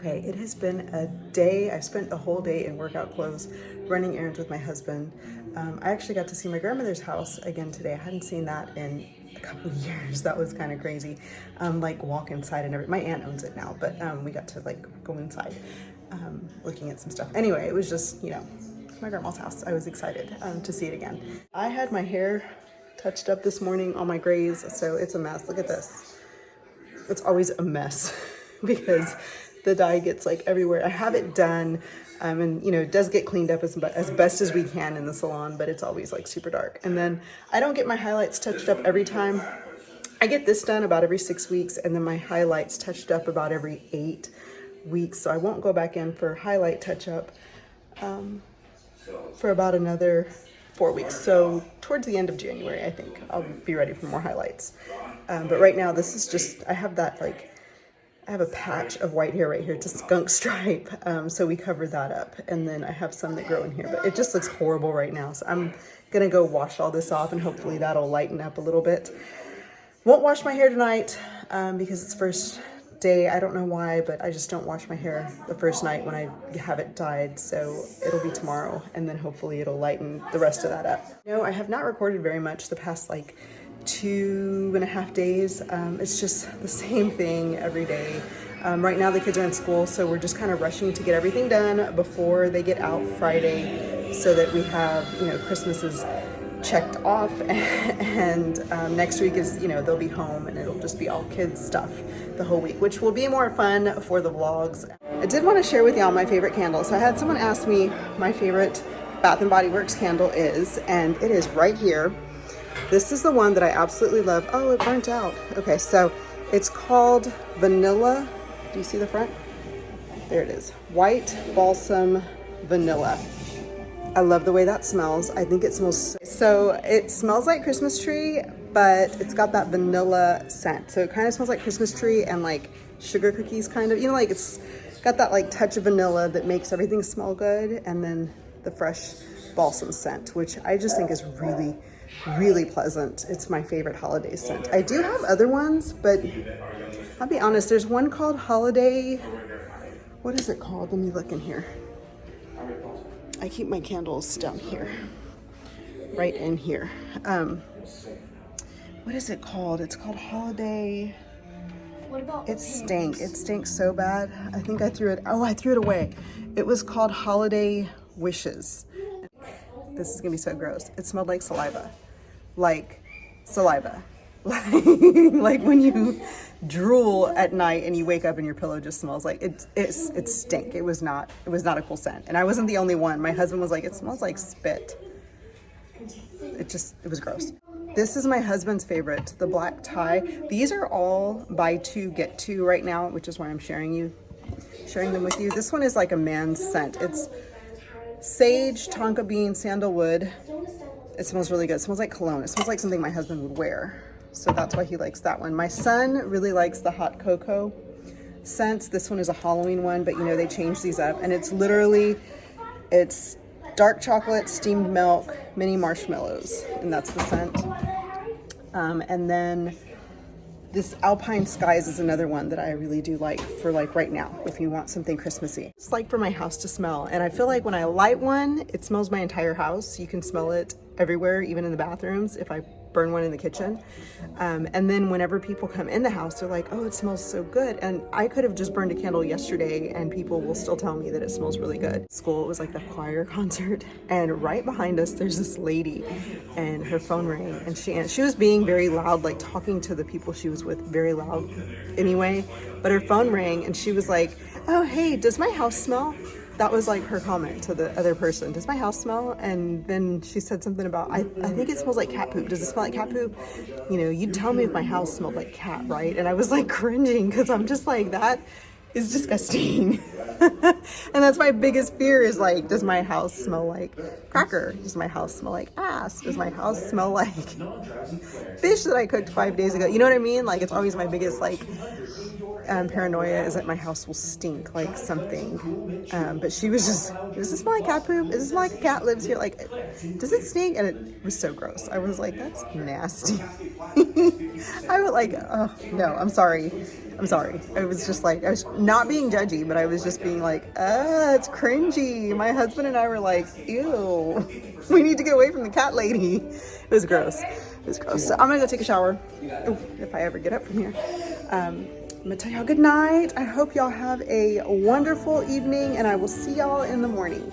Okay, it has been a day. I spent the whole day in workout clothes running errands with my husband. I actually got to see my grandmother's house again today. I hadn't seen that in a couple of years. That was kind of crazy. Like walk inside and everything. My aunt owns it now, but we got to like go inside looking at some stuff. Anyway, it was just, you know, my grandma's house. I was excited to see it again. I had my hair touched up this morning on my grays, so it's a mess. Look at this. It's always a mess because the dye gets like everywhere. I have it done and you know, it does get cleaned up as best as we can in the salon, but it's always like super dark. And then I don't get my highlights touched up every time. I get this done about every 6 weeks, and then my highlights touched up about every 8 weeks. So I won't go back in for highlight touch up for about another 4 weeks. So towards the end of January, I think I'll be ready for more highlights. But right now, this is just, I have a patch of white hair right here. It's a skunk stripe. So we covered that up. And then I have some that grow in here, but it just looks horrible right now. So I'm gonna go wash all this off and hopefully that'll lighten up a little bit. Won't wash my hair tonight because it's first day. I don't know why, but I just don't wash my hair the first night when I have it dyed. So it'll be tomorrow, and then hopefully it'll lighten the rest of that up. No, I have not recorded very much the past like 2.5 days. It's just the same thing every day. Right now the kids are in school, so we're just kind of rushing to get everything done before they get out Friday so that we have, you know, Christmas is checked off and next week is, you know, they'll be home and it'll just be all kids stuff the whole week, which will be more fun for the vlogs. I did want to share with y'all my favorite candle. So I had someone ask me my favorite Bath & Body Works candle is, and it is right here. This is the one that I absolutely love. Oh, it burnt out. Okay, so it's called Vanilla. Do you see the front? There it is. White Balsam Vanilla. I love the way that smells. I think it smells so it smells like Christmas tree, but it's got that vanilla scent. So it kind of smells like Christmas tree and like sugar cookies kind of, you know, like it's got that like touch of vanilla that makes everything smell good. And then the fresh balsam scent, which I just think is really, really pleasant. It's my favorite holiday scent. I do have other ones, but I'll be honest, there's one called Holiday. What is it called? Let me look in here. I keep my candles down here, right in here. What is it called? It's called Holiday. What about it stank. It stinks so bad. I think I threw it. Oh, I threw it away. It was called Holiday Wishes. This is gonna be so gross. It smelled like saliva. Like saliva. Like when you drool at night and you wake up and your pillow just smells like it stank. It was not a cool scent. And I wasn't the only one. My husband was like, it smells like spit. It was gross. This is my husband's favorite, the black tie. These are all buy two, get two right now, which is why I'm sharing them with you. This one is like a man's scent. It's sage, tonka bean, sandalwood. It smells really good. It smells like cologne. It smells like something my husband would wear. So that's why he likes that one. My son really likes the hot cocoa scents. This one is a Halloween one, but you know, they change these up, and it's dark chocolate, steamed milk, mini marshmallows, and that's the scent. And then this Alpine Skies is another one that I really do like for like right now, if you want something Christmassy. It's like for my house to smell. And I feel like when I light one, it smells my entire house. You can smell it everywhere, even in the bathrooms if I burn one in the kitchen. And then whenever people come in the house, they're like, oh, it smells so good. And I could have just burned a candle yesterday and people will still tell me that it smells really good. School, it was like the choir concert. And right behind us, there's this lady and her phone rang, and she was being very loud, like talking to the people she was with very loud anyway. But her phone rang and she was like, oh, hey, does my house smell? That was like her comment to the other person. Does my house smell? And then she said something about, I think it smells like cat poop. Does it smell like cat poop? You know, you'd tell me if my house smelled like cat, right? And I was like cringing because I'm just like, that is disgusting. And that's my biggest fear is like, does my house smell like cracker? Does my house smell like ass? Does my house smell like fish that I cooked 5 days ago? You know what I mean? Like, it's always my biggest like paranoia is that my house will stink like something. But she was just, does this smell like cat poop? Does it smell like a cat lives here? Like, does it stink? And it was so gross. I was like, that's nasty. I would like, oh no, I'm sorry. I'm sorry. I was just like, I was not being judgy, but I was just being like, it's cringy. My husband and I were like, ew, we need to get away from the cat lady. It was gross. It was gross. So I'm gonna go take a shower. Ooh, if I ever get up from here. I'm gonna tell y'all good night. I hope y'all have a wonderful evening, and I will see y'all in the morning.